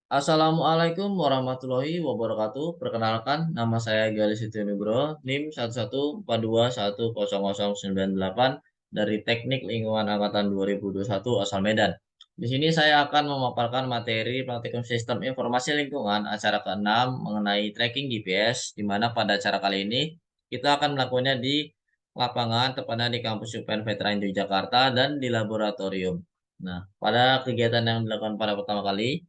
Assalamualaikum warahmatullahi wabarakatuh. Perkenalkan, nama saya Galis Nugro, NIM 114210098 dari Teknik Lingkungan Angkatan 2021 asal Medan. Di sini saya akan memaparkan materi praktikum sistem informasi lingkungan acara ke-6 mengenai tracking GPS, di mana pada acara kali ini kita akan melakukannya di lapangan, tepatnya di kampus UPN Veteran Yogyakarta dan di laboratorium. Nah, pada kegiatan yang dilakukan pada pertama kali,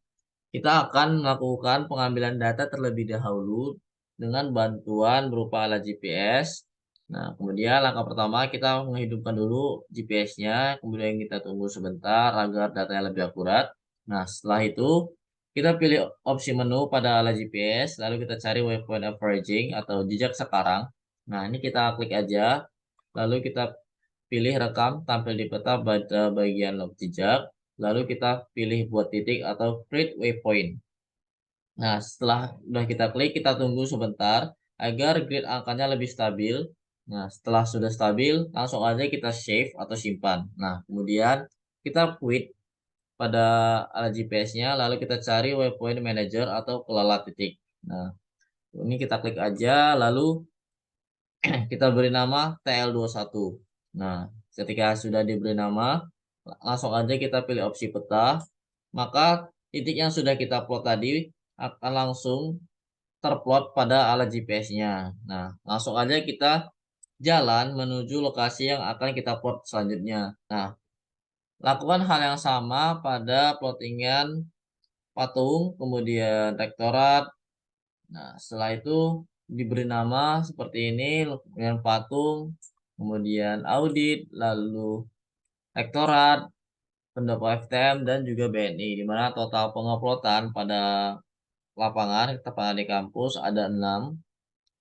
kita akan melakukan pengambilan data terlebih dahulu dengan bantuan berupa alat GPS. Nah, kemudian langkah pertama kita menghidupkan dulu GPS-nya, kemudian kita tunggu sebentar agar datanya lebih akurat. Nah, setelah itu kita pilih opsi menu pada alat GPS, lalu kita cari waypoint averaging atau jejak sekarang. Nah, ini kita klik aja, lalu kita pilih rekam tampil di peta pada bagian log jejak. Lalu kita pilih buat titik atau create waypoint. Nah, setelah sudah kita klik, kita tunggu sebentar agar grid angkanya lebih stabil. Nah, setelah sudah stabil, langsung aja kita save atau simpan. Nah, kemudian kita quit pada alat GPS-nya, lalu kita cari waypoint manager atau kelola titik. Nah, ini kita klik aja, lalu kita beri nama TL21. Nah, ketika sudah diberi nama, langsung aja kita pilih opsi peta, maka titik yang sudah kita plot tadi akan langsung terplot pada alat GPS-nya. Nah, langsung aja kita jalan menuju lokasi yang akan kita plot selanjutnya. Nah, lakukan hal yang sama pada plottingan patung, kemudian rektorat. Nah, setelah itu diberi nama seperti ini, kemudian patung, kemudian audit, lalu rektorat, pendopo FTM, dan juga BNI, di mana total penguploadan pada lapangan, tepat di kampus ada 6.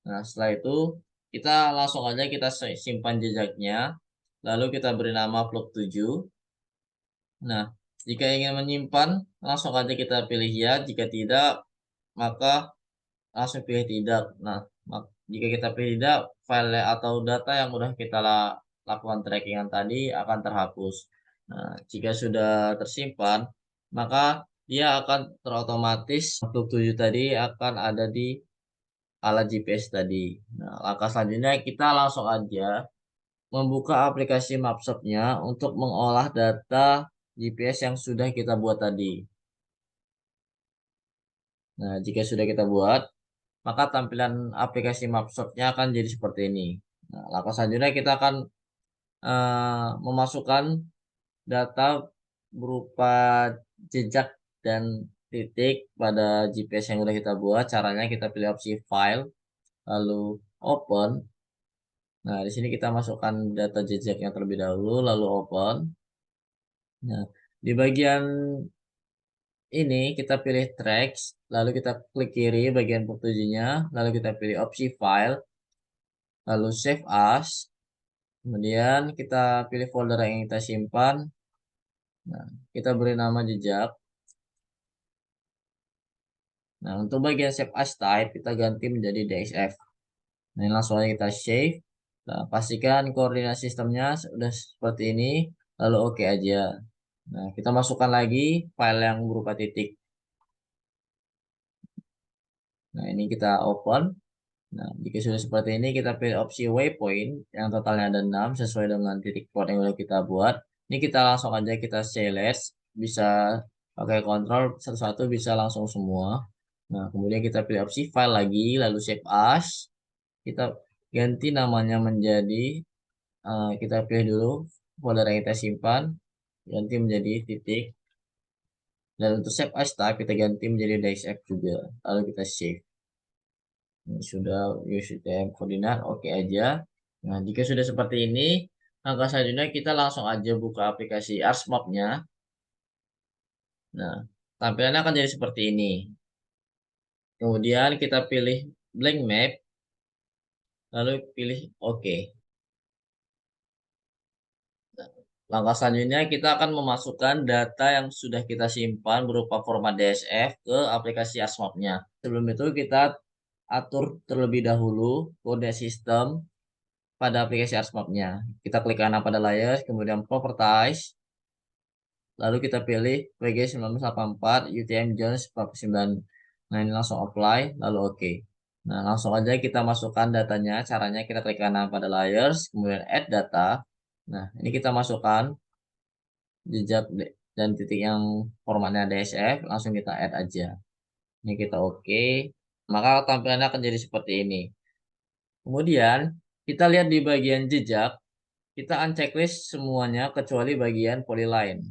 Nah, setelah itu kita langsung aja kita simpan jejaknya, lalu kita beri nama vlog 7. Nah, jika ingin menyimpan, langsung aja kita pilih ya, jika tidak, maka langsung pilih tidak. Nah, jika kita pilih tidak, file atau data yang udah kita lakukan trackingan tadi akan terhapus. Nah, jika sudah tersimpan, maka dia akan terotomatis vlog 7 tadi akan ada di alat GPS tadi. Nah, langkah selanjutnya kita langsung aja membuka aplikasi Mapshop-nya untuk mengolah data GPS yang sudah kita buat tadi. Nah, jika sudah kita buat, maka tampilan aplikasi Mapshop-nya akan jadi seperti ini. Nah, langkah selanjutnya kita akan memasukkan data berupa jejak dan titik pada GPS yang sudah kita buat. Caranya kita pilih opsi File, lalu Open. Nah, di sini kita masukkan data jejaknya terlebih dahulu, lalu open. Nah, di bagian ini kita pilih tracks, lalu kita klik kiri bagian petunjuknya, lalu kita pilih opsi file, lalu save as. Kemudian kita pilih folder yang kita simpan. Nah, kita beri nama jejak. Nah, untuk bagian save as type kita ganti menjadi DXF. Nah, ini langsung aja kita save. Nah, pastikan koordinat sistemnya sudah seperti ini, lalu oke aja. Nah, kita masukkan lagi file yang berupa titik. Nah, ini kita open. Nah, jika sudah seperti ini, kita pilih opsi waypoint yang totalnya ada 6 sesuai dengan titik plot yang sudah kita buat. Ini kita langsung aja kita select, bisa pakai kontrol satu-satu, bisa langsung semua. Nah, kemudian kita pilih opsi file lagi, lalu save as. Kita ganti namanya menjadi, kita pilih dulu folder yang kita simpan, ganti menjadi titik. Dan untuk save as type kita ganti menjadi DXF juga. Lalu kita save. Ini sudah USTM koordinat, oke aja. Nah, jika sudah seperti ini, langkah selanjutnya kita langsung aja buka aplikasi ArsMap-nya. Nah, tampilannya akan jadi seperti ini. Kemudian kita pilih blank map, lalu pilih oke. Langkah selanjutnya kita akan memasukkan data yang sudah kita simpan berupa format DSF ke aplikasi ArsMap-nya. Sebelum itu kita atur terlebih dahulu kode sistem pada aplikasi ArsMap-nya. Kita klik kanan pada layar, kemudian Properties. lalu kita pilih WG 1984 UTM Jones 49. Nah, ini langsung apply, lalu oke. Nah, langsung aja kita masukkan datanya. Caranya kita klik kanan pada layers, kemudian add data. Nah, ini kita masukkan jejak dan titik yang formatnya DSF, langsung kita add aja. Ini kita oke, maka tampilannya akan jadi seperti ini. Kemudian kita lihat di bagian jejak, kita unchecklist semuanya kecuali bagian polyline.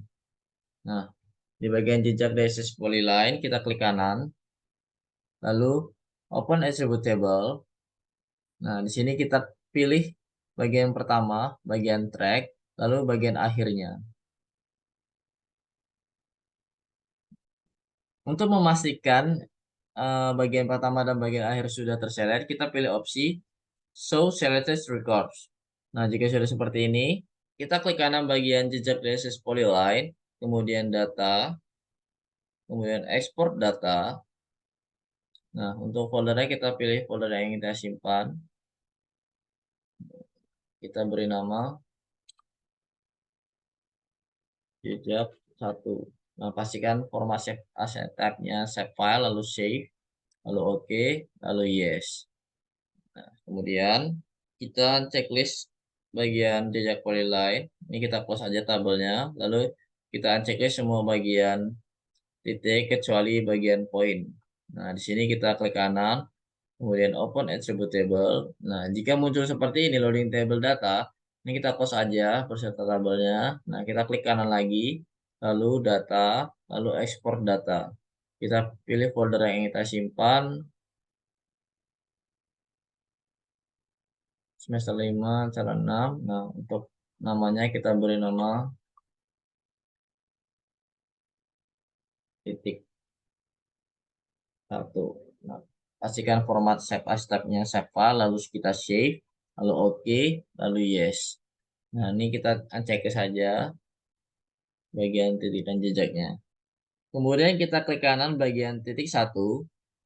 Nah, di bagian jejak DSS polyline kita klik kanan, lalu open attribute table. Nah, di sini kita pilih bagian pertama, bagian track, lalu bagian akhirnya. Untuk memastikan bagian pertama dan bagian akhir sudah terselect, kita pilih opsi Show Selected Records. Nah, jika sudah seperti ini, kita klik kanan bagian jejak DSS polyline, kemudian data, kemudian export data. Nah, untuk foldernya kita pilih folder yang ingin kita simpan. Kita beri nama jejak 1. Nah, pastikan format save as tab-nya save file, lalu save, lalu oke, lalu yes. Nah, kemudian kita checklist bagian jejak polyline. Ini kita close aja tabelnya, lalu kita checklist semua bagian titik kecuali bagian poin. Nah, di sini kita klik kanan, kemudian open attribute table. Nah, jika muncul seperti ini loading table data, ini kita close aja beserta tabelnya. Nah, kita klik kanan lagi, lalu data, lalu export data. Kita pilih folder yang ingin kita simpan, semester 5, cara 6. Nah, untuk namanya kita beri nama titik 1. Nah, pastikan format save as tab-nya save file, lalu kita save, lalu oke, lalu yes. Nah, ini kita cek saja bagian titik dan jejaknya. Kemudian kita klik kanan bagian titik 1,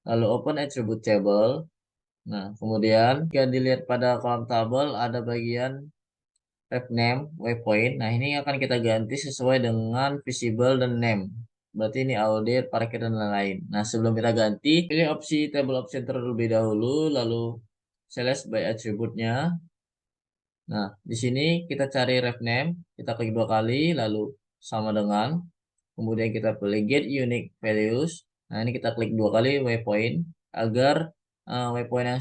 lalu open attribute table. Nah, kemudian jika dilihat pada kolom tabel ada bagian ref name, waypoint. Nah, ini akan kita ganti sesuai dengan visible dan name. Berarti ini audit, parkir, dan lain-lain. Nah, sebelum kita ganti, pilih opsi table option terlebih dahulu, lalu select by attribute-nya. Nah, di sini kita cari ref name, kita klik 2 kali, lalu sama dengan, kemudian kita pilih get unique values. Nah, ini kita klik 2 kali waypoint, agar waypoint yang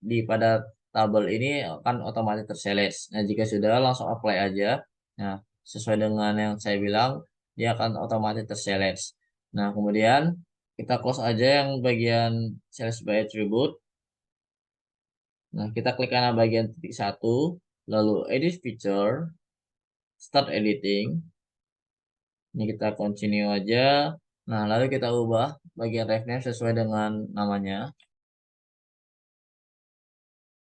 di pada tabel ini akan otomatis terselect. Nah, jika sudah, langsung apply aja. Nah, sesuai dengan yang saya bilang, dia akan otomatis terselect. Nah, kemudian kita close aja yang bagian select by attribute. Nah, kita klik kanan bagian titik 1, lalu edit feature, start editing. Ini kita continue aja. Nah, lalu kita ubah bagian ref name sesuai dengan namanya.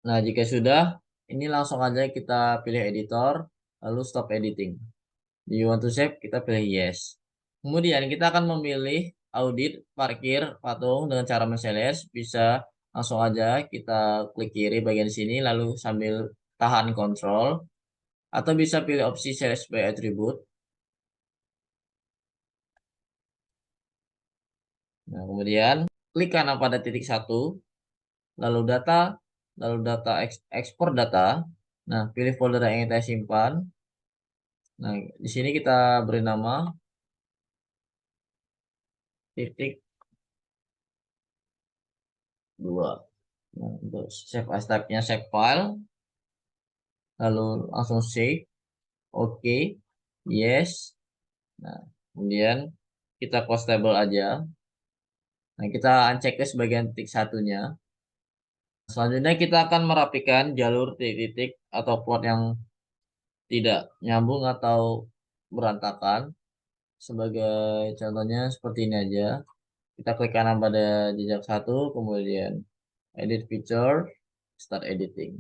Nah, jika sudah, ini langsung aja kita pilih editor, lalu stop editing. Do you want to save? Kita pilih yes. Kemudian kita akan memilih audit, parkir, patung dengan cara men-select. Bisa langsung aja kita klik kiri bagian sini, lalu sambil tahan kontrol. Atau bisa pilih opsi select by attribute. Nah, kemudian klik kanan pada titik 1, lalu data ekspor data. Nah, pilih folder yang ingin kita simpan. Nah, di sini kita beri nama titik 2. Nah, untuk save as type-nya save file, lalu langsung save, oke, yes. Nah, kemudian kita close table aja. Nah, kita uncheck bagian titik satunya. Selanjutnya kita akan merapikan jalur titik-titik atau plot yang tidak nyambung atau berantakan. Sebagai contohnya seperti ini aja. Kita klik kanan pada jejak 1, kemudian edit feature, start editing.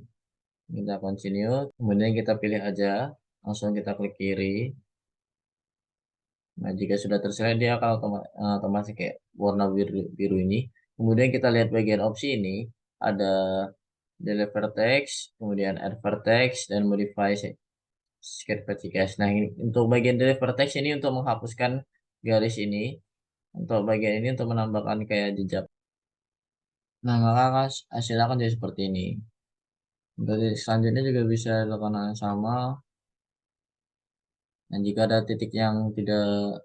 Kita continue, kemudian kita pilih aja, langsung kita klik kiri. Nah, jika sudah terselect, dia akan otomatis kayak warna biru ini. Kemudian kita lihat bagian opsi ini, ada delete vertex, kemudian add vertex, dan modify Scared cache. Nah, ini untuk bagian deliver text ini untuk menghapuskan garis ini. Untuk bagian ini untuk menambahkan kayak jejak. Nah, maka hasilnya akan jadi seperti ini. Dari selanjutnya juga bisa dilakukan hal yang sama. Dan jika ada titik yang tidak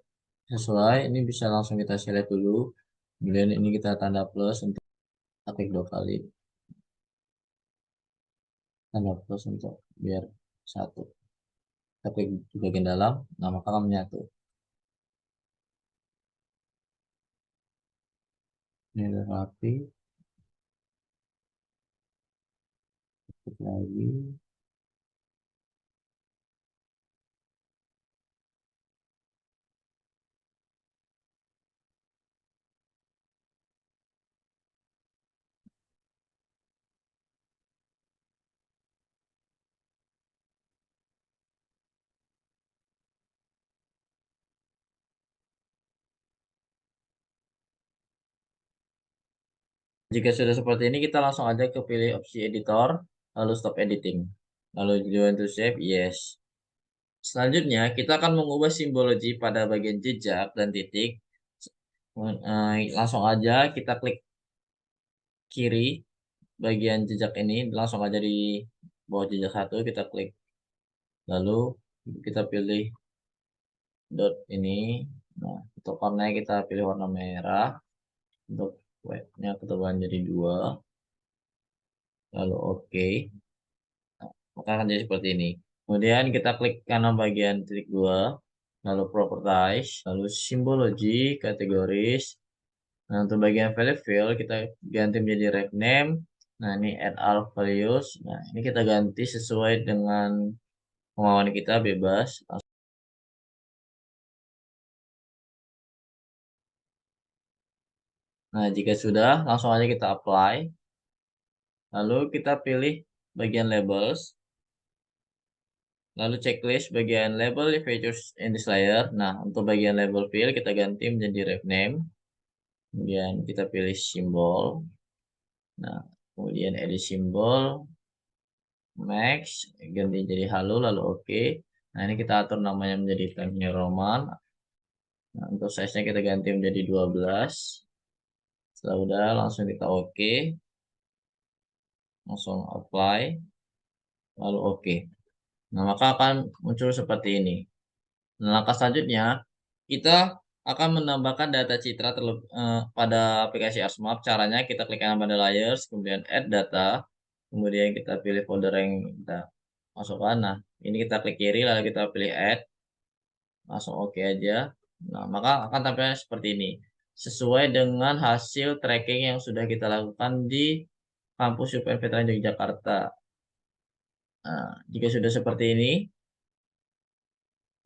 sesuai, ini bisa langsung kita select dulu. Kemudian ini kita tanda plus untuk klik 2 kali. Tanda plus untuk biar satu. Kita klik di bagian dalam, nah maka akan menyatu. Ini udah rapi. Klik lagi. Jika sudah seperti ini, kita langsung aja ke pilih opsi editor, lalu stop editing. Lalu you want to save? Yes. Selanjutnya, kita akan mengubah simbologi pada bagian jejak dan titik. Langsung aja kita klik kiri bagian jejak ini, langsung aja di bawah jejak satu kita klik. Lalu kita pilih dot ini. Nah, untuk warnanya kita pilih warna merah. Untuk white-nya ketebalan jadi 2. Lalu oke. Nah, maka akan jadi seperti ini. Kemudian kita klik kanan bagian titik 2, lalu properties, lalu simbologi, kategoris. Nah, untuk bagian value field kita ganti menjadi ref name. Nah, ini add all values. Nah, ini kita ganti sesuai dengan kemauan kita, bebas. Nah, jika sudah, langsung aja kita apply. Lalu kita pilih bagian labels. Lalu checklist bagian label features in this layer. Nah, untuk bagian label field kita ganti menjadi ref name. Kemudian kita pilih simbol. Nah, kemudian edit simbol. Max. Ganti jadi halo, lalu oke. Nah, ini kita atur namanya menjadi Times New Roman. Nah, untuk size-nya kita ganti menjadi 12. Setelah udah, langsung kita oke. Langsung apply. Lalu oke. Nah, maka akan muncul seperti ini. Nah, langkah selanjutnya, kita akan menambahkan data citra pada aplikasi ASMAP. Caranya kita klik kanan pada layers, kemudian add data, kemudian kita pilih folder yang kita masukkan. Nah, ini kita klik kiri, lalu kita pilih add, langsung oke aja. Nah, maka akan tampilnya seperti ini. Sesuai dengan hasil tracking yang sudah kita lakukan di kampus UPN Veteran Yogyakarta. Nah, jika sudah seperti ini,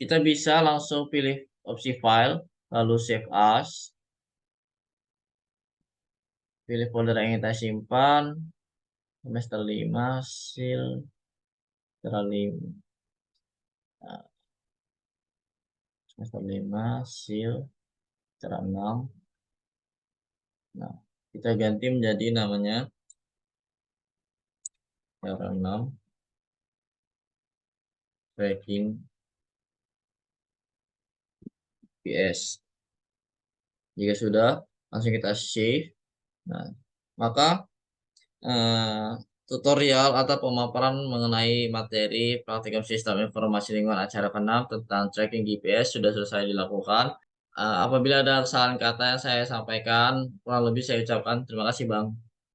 kita bisa langsung pilih opsi file, lalu save as, pilih folder yang kita simpan, semester 5, hasil, terlalu semester 5, hasil, cara 6. Nah, kita ganti menjadi namanya cara 6, tracking PS. Jika sudah, langsung kita save. Nah, maka eh, tutorial atau pemaparan mengenai materi praktikum sistem informasi lingkungan acara ke-6 tentang tracking GPS sudah selesai dilakukan. Apabila ada kesalahan kata yang saya sampaikan, kurang lebih saya ucapkan terima kasih Bang.